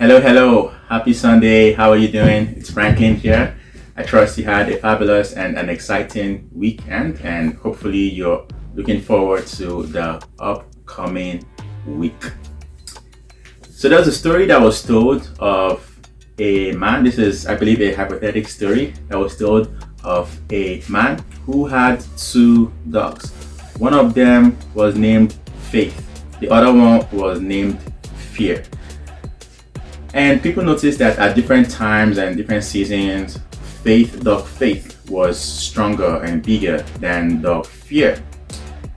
Hello, hello. Happy Sunday. How are you doing? It's Franklin here. I trust you had a fabulous and an exciting weekend, and hopefully, you're looking forward to the upcoming week. So, there's a story that was told of a man. This is, I believe, a hypothetical story that was told of a man who had two dogs. One of them was named Faith, the other one was named Fear. And people noticed that at different times and different seasons, dog Faith was stronger and bigger than dog Fear.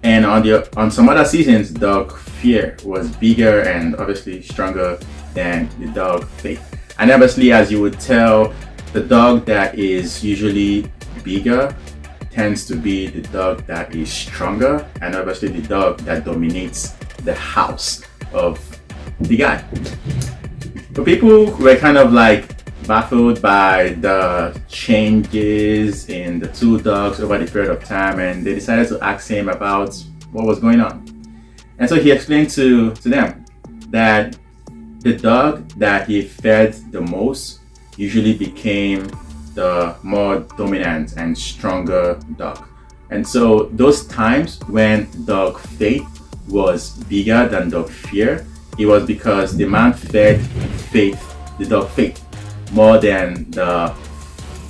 And on some other seasons, dog Fear was bigger and obviously stronger than the dog Faith. And obviously, as you would tell, the dog that is usually bigger tends to be the dog that is stronger, and obviously the dog that dominates the house of the guy. So people were kind of like baffled by the changes in the two dogs over the period of time, and they decided to ask him about what was going on. And so he explained to them that the dog that he fed the most usually became the more dominant and stronger dog. And so those times when dog Faith was bigger than dog Fear, it was because the man fed the dog Faith, more than the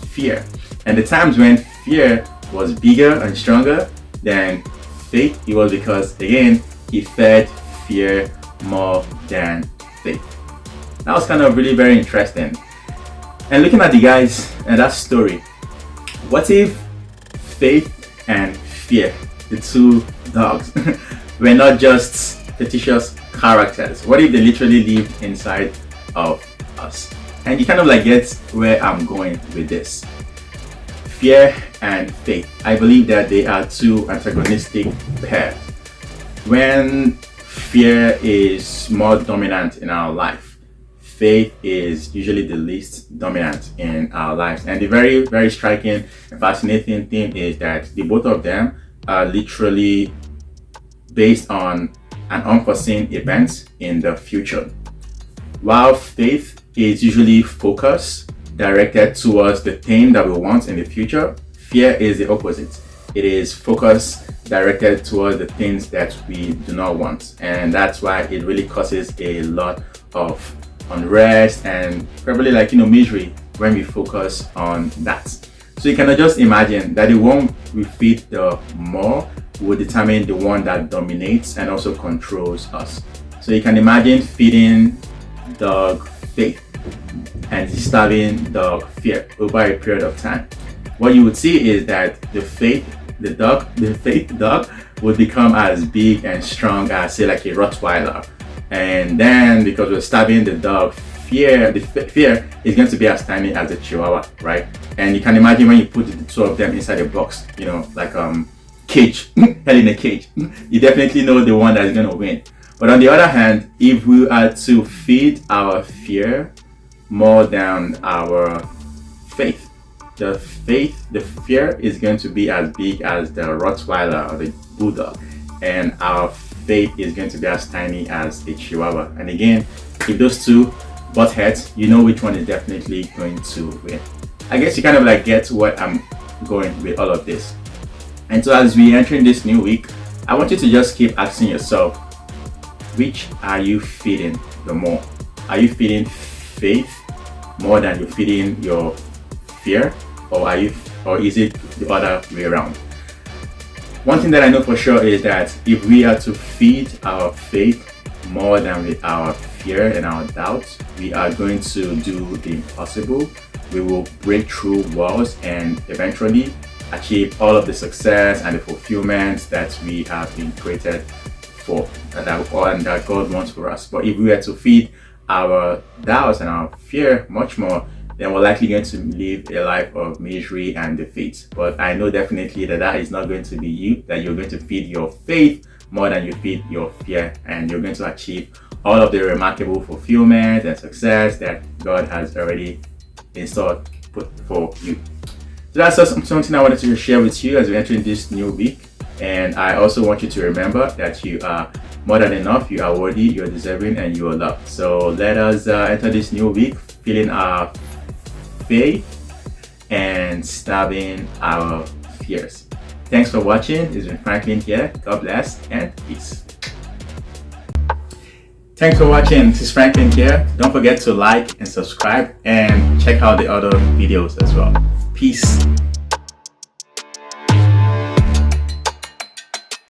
Fear. And the times when Fear was bigger and stronger than Faith, it was because, again, he fed Fear more than Faith. That was kind of really very interesting. And looking at the guys and that story, what if Faith and Fear, the two dogs, were not just fictitious characters? What if they literally lived inside of us? And you kind of like get where I'm going with this. Fear and Faith, I believe that they are two antagonistic pairs. When fear is more dominant in our life, Faith is usually the least dominant in our lives. And the very, very striking and fascinating thing is that the both of them are literally based on an unforeseen event in the future. While Faith is usually focused, directed towards the thing that we want in the future, Fear is the opposite. It is focused, directed towards the things that we do not want. And that's why it really causes a lot of unrest and probably misery when we focus on that. So you can just imagine that the one we feed the more will determine the one that dominates and also controls us. So you can imagine feeding dog Faith and starving dog Fear over a period of time. What you would see is that the Faith dog would become as big and strong as, say, like a Rottweiler. And then because we're starving the dog Fear, the Fear is going to be as tiny as a Chihuahua, right? And you can imagine when you put the two of them inside a box, cage, held in a cage, you definitely know the one that is going to win. But on the other hand, if we are to feed our Fear more than our Faith, the Fear is going to be as big as the Rottweiler or the Bulldog, and our Faith is going to be as tiny as a Chihuahua. And again, if those two butt heads, you know which one is definitely going to win. I guess you kind of get what I'm going with all of this. And so as we enter in this new week, I want you to just keep asking yourself, which are you feeding the more? Are you feeding Faith more than you're feeding your Fear? Or is it the other way around? One thing that I know for sure is that if we are to feed our Faith more than with our Fear and our doubts, we are going to do the impossible. We will break through walls and eventually achieve all of the success and the fulfillment that we have been created for, and that God wants for us. But if we were to feed our doubts and our Fear much more, then we're likely going to live a life of misery and defeat. But I know definitely that is not going to be you, that you're going to feed your Faith more than you feed your Fear, and you're going to achieve all of the remarkable fulfillment and success that God has already installed for you. So that's just something I wanted to share with you as we enter in this new week. And I also want you to remember that you are more than enough. You are worthy, you are deserving, and you are loved. So let us enter this new week feeling our faith and stabbing our fears. Thanks for watching. It's been Franklin here. God bless and peace. Thanks for watching. This is Franklin here. Don't forget to like and subscribe and check out the other videos as well. Peace.